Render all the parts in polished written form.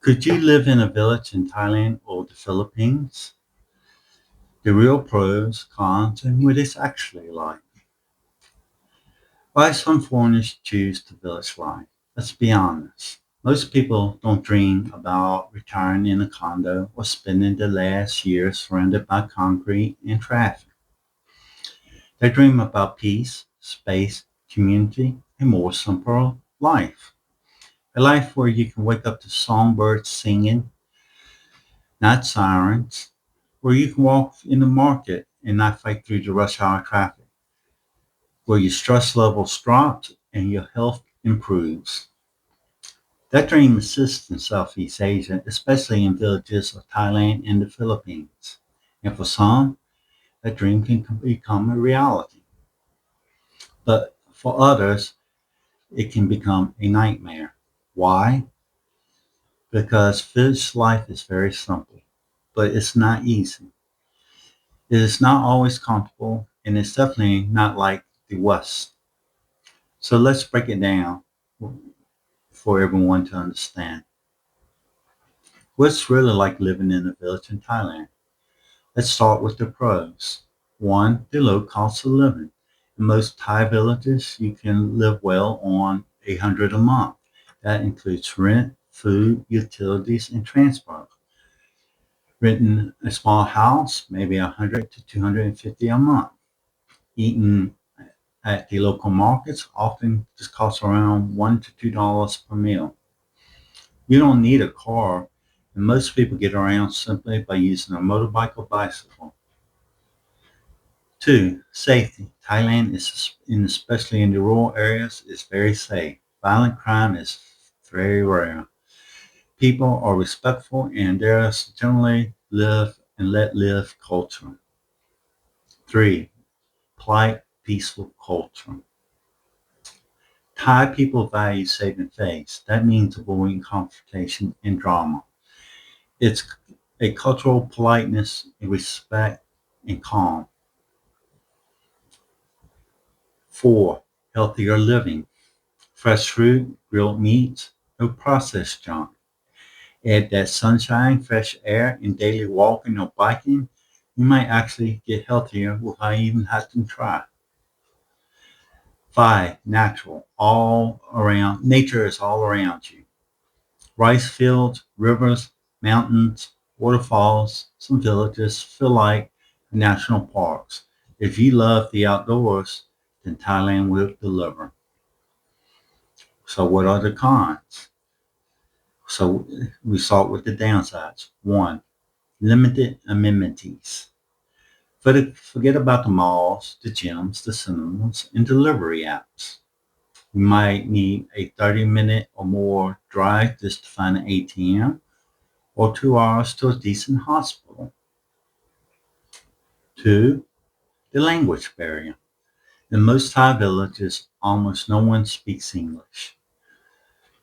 Could you live in a village in Thailand or the Philippines? The real pros, cons, and what it's actually like. Why some foreigners choose the village life? Let's be honest. Most people don't dream about retiring in a condo or spending the last years surrounded by concrete and traffic. They dream about peace, space, community, and more simple life. A life where you can wake up to songbirds singing, not sirens, where you can walk in the market and not fight through the rush hour traffic, where your stress levels drop and your health improves. That dream exists in Southeast Asia, especially in villages of Thailand and the Philippines. And for some, that dream can become a reality. But for others, it can become a nightmare. Why? Because village life is very simple, but it's not easy. It is not always comfortable, and it's definitely not like the West. So let's break it down for everyone to understand. What's really like living in a village in Thailand? Let's start with the pros. One, the low cost of living. In most Thai villages, you can live well on 800 a month. That includes rent, food, utilities, and transport. Renting a small house, maybe 100 to 250 a month. Eating at the local markets often just costs around $1 to $2 per meal. You don't need a car, and most people get around simply by using a motorbike or bicycle. Two, safety. Thailand is, especially in the rural areas, is very safe. Violent crime is very rare. People are respectful and there's generally live and let live culture. Three, polite, peaceful culture. Thai people value saving face. That means avoiding confrontation and drama. It's a cultural politeness, respect, and calm. Four, healthier living. Fresh fruit, grilled meats, no processed junk. Add that sunshine, fresh air, and daily walking or biking, you might actually get healthier without even having to try. Five, natural, all around. Nature is all around you. Rice fields, rivers, mountains, waterfalls, some villages feel like national parks. If you love the outdoors, then Thailand will deliver. So what are the cons? So we start with the downsides. One, limited amenities. Forget about the malls, the gyms, the cinemas, and delivery apps. You might need a 30-minute or more drive just to find an ATM or 2 hours to a decent hospital. Two, the language barrier. In most Thai villages, almost no one speaks English.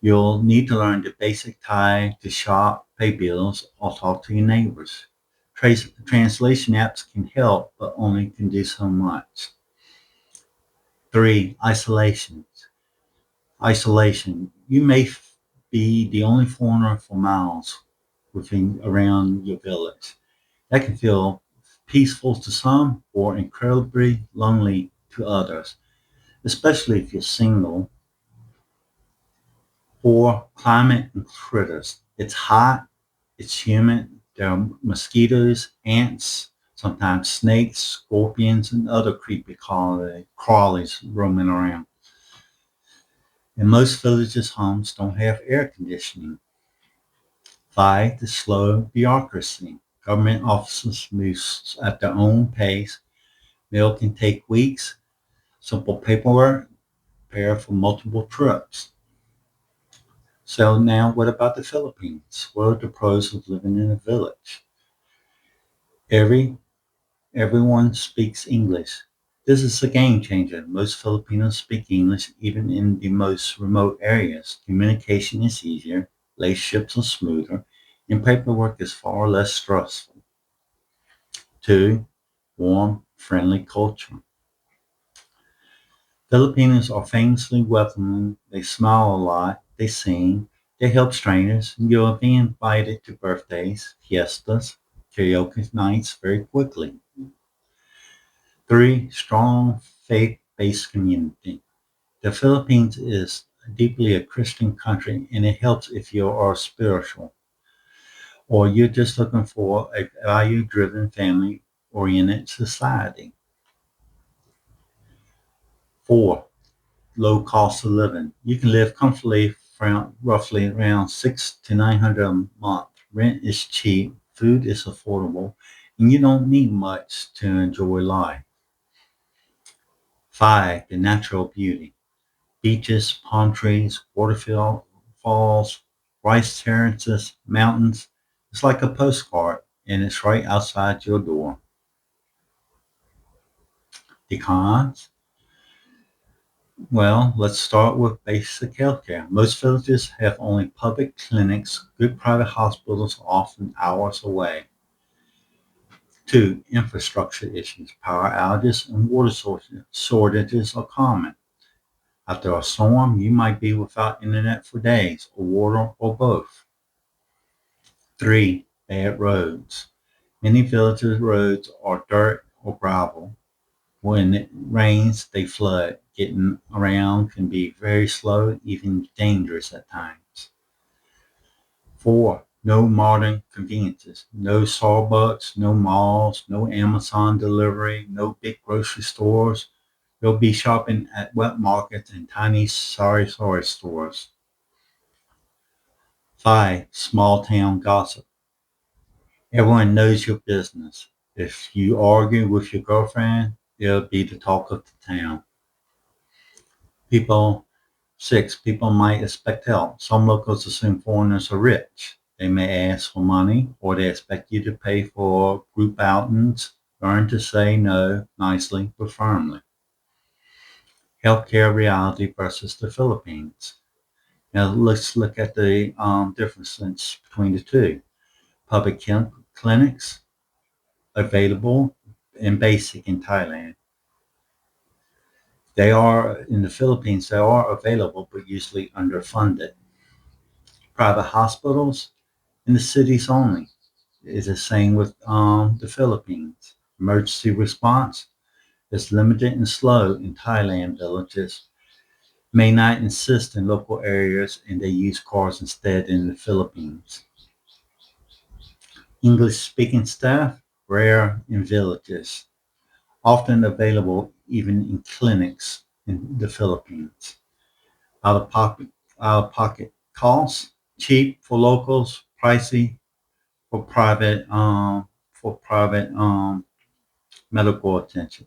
You'll need to learn the basic Thai to shop, pay bills, or talk to your neighbors. Translation apps can help, but only can do so much. Three, isolation. Isolation. You may be the only foreigner for miles within around your village. That can feel peaceful to some or incredibly lonely to others, especially if you're single. Four, climate and critters. It's hot, it's humid, there are mosquitoes, ants, sometimes snakes, scorpions, and other creepy crawlies roaming around. And most villages' homes don't have air conditioning. Five, the slow bureaucracy. Government offices move at their own pace. Mail can take weeks. Simple paperwork, prepare for multiple trips. So now what about the Philippines? What are the pros of living in a village? Every Everyone speaks English. This is a game changer. Most Filipinos speak English even in the most remote areas. Communication is easier, relationships are smoother, and paperwork is far less stressful. Two, warm, friendly culture. Filipinos are famously welcoming. They smile a lot, they sing, They help strangers. You'll be invited to birthdays, fiestas, karaoke nights very quickly. Three, strong faith-based community. The Philippines is deeply a Christian country, and it helps if you are spiritual or you're just looking for a value-driven, family-oriented society. Four, low cost of living. You can live comfortably from roughly around 600 to 900 a month. Rent is cheap, food is affordable, and you don't need much to enjoy life. Five, the natural beauty. Beaches, palm trees, waterfalls, rice terraces, mountains. It's like a postcard, and it's right outside your door. The cons? Well, let's start with basic healthcare. Most villages have only public clinics, good private hospitals, often hours away. Two, infrastructure issues. Power outages and water shortages are common. After a storm, you might be without internet for days, or water, or both. Three, bad roads. Many villages' roads are dirt or gravel. When it rains, they flood. Getting around can be very slow, even dangerous at times. Four, no modern conveniences. No Starbucks, no malls, no Amazon delivery, no big grocery stores. You'll be shopping at wet markets and tiny sorry stores. Five, small town gossip. Everyone knows your business. If you argue with your girlfriend, it'll be the talk of the town. People Six, people might expect help. Some locals assume foreigners are rich. They may ask for money or they expect you to pay for group outings. Learn to say no nicely but firmly. Healthcare reality versus the Philippines. Now let's look at the differences between the two. Public clinics available and basic in Thailand. They are in the Philippines. They are available but usually underfunded. Private hospitals in the cities only. Is the same with the Philippines. Emergency response is limited and slow in Thailand. Villages may not insist in local areas and they use cars instead in the Philippines. English speaking staff, rare in villages, often available even in clinics in the Philippines. Out of pocket, out of pocket costs, cheap for locals, pricey for private medical attention.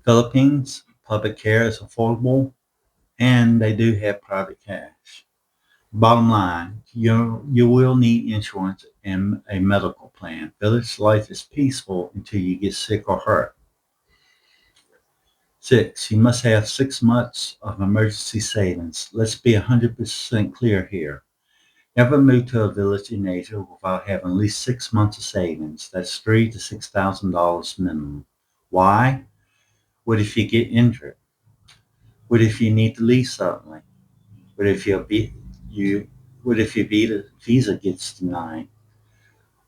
Philippines, public care is affordable and they do have private cash. Bottom line, you will need insurance and a medical plan. Village life is peaceful until you get sick or hurt. Six, you must have 6 months of emergency savings. Let's be 100% clear here. Never move to a village in Asia without having at least 6 months of savings. That's $3,000 to $6,000 minimum. Why? What if you get injured? What if you need to leave suddenly? What if you what if your visa gets denied?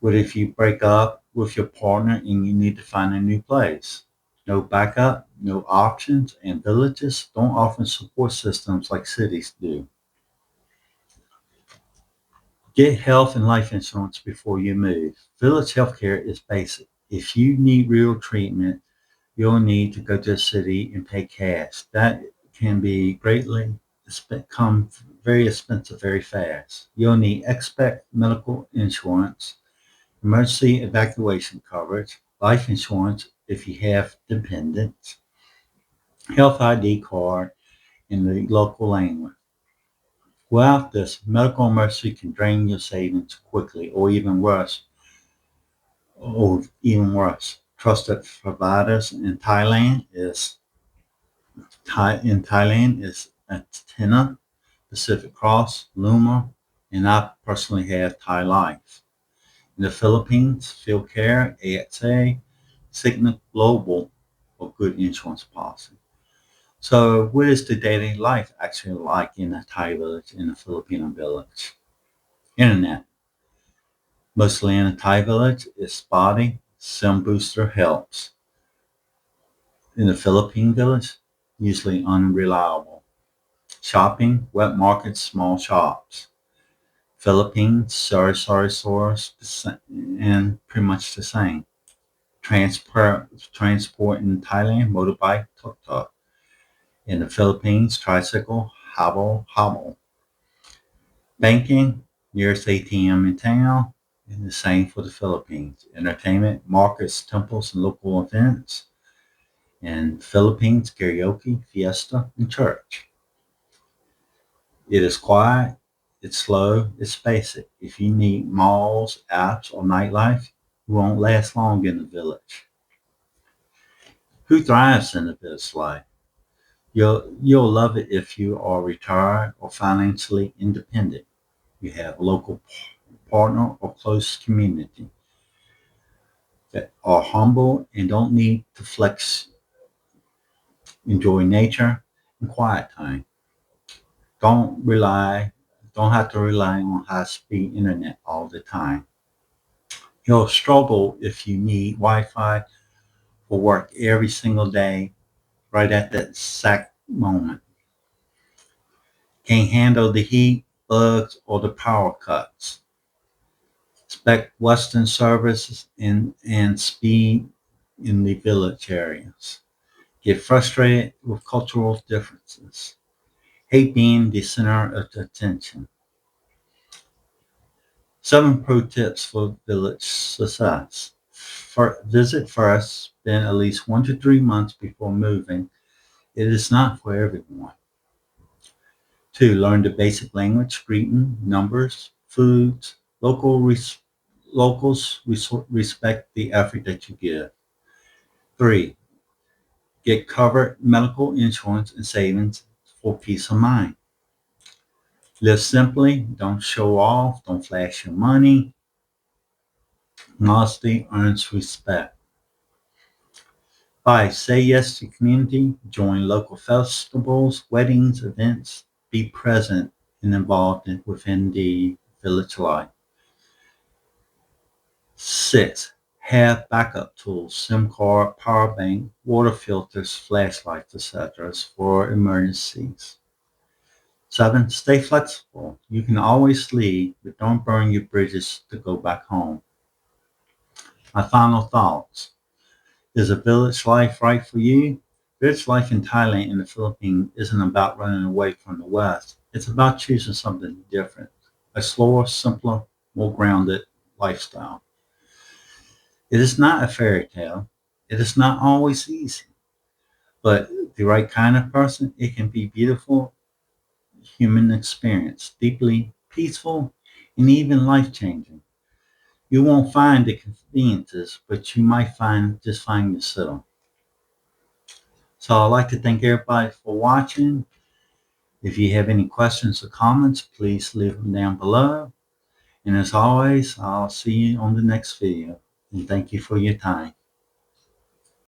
What if you break up with your partner and you need to find a new place? No backup, no options, and villages don't often support systems like cities do. Get health and life insurance before you move. Village healthcare is basic. If you need real treatment, you'll need to go to a city and pay cash. That can be become very expensive very fast. You'll need expat medical insurance, emergency evacuation coverage, life insurance if you have dependents, health ID card in the local language. Without this, medical emergency can drain your savings quickly, or even worse. Trusted providers in Thailand is Athena, Pacific Cross, Luma, and I personally have Thai Life. In the Philippines, Field Care, AXA, Cigna Global, or good insurance policy. So, what is the daily life actually like in a Thai village, in a Filipino village? Internet, mostly in a Thai village, is spotty. Some booster helps. In the Philippine village, usually unreliable. Shopping, wet markets, small shops. Philippines, sorry stores, and pretty much the same. Transport in Thailand, motorbike, tuk-tuk. In the Philippines, tricycle, hobble. Banking, nearest ATM in town, and the same for the Philippines. Entertainment, markets, temples, and local events. In Philippines, karaoke, fiesta, and church. It is quiet, it's slow, it's basic. If you need malls, apps, or nightlife, you won't last long in the village. Who thrives in the village life? You'll love it if you are retired or financially independent. You have local partner or close community that are humble and don't need to flex, enjoy nature and quiet time. Don't rely, don't have to rely on high speed internet all the time. You'll struggle if you need Wi-Fi for work every single day, right at that exact moment. Can't handle the heat, bugs, or the power cuts. Expect Western services and speed in the village areas. Get frustrated with cultural differences. Hate being the center of attention. 7 pro tips for village success. Visit first, spend at least 1 to 3 months before moving. It is not for everyone. 2, learn the basic language, greeting, numbers, foods. Locals respect the effort that you give. 3, get covered medical insurance and savings for peace of mind. Live simply, don't show off, don't flash your money. Modesty earns respect. 5, say yes to community, join local festivals, weddings, events, be present and involved within the village life. 6, have backup tools, SIM card, power bank, water filters, flashlights, etc. for emergencies. 7, stay flexible. You can always leave, but don't burn your bridges to go back home. My final thoughts. Is a village life right for you? Village life in Thailand and the Philippines isn't about running away from the West. It's about choosing something different. A slower, simpler, more grounded lifestyle. It is not a fairy tale. It is not always easy. But the right kind of person, it can be beautiful human experience, deeply peaceful and even life changing. You won't find the conveniences, but you might find yourself. So I'd like to thank everybody for watching. If you have any questions or comments, please leave them down below. And as always, I'll see you on the next video. And thank you for your time.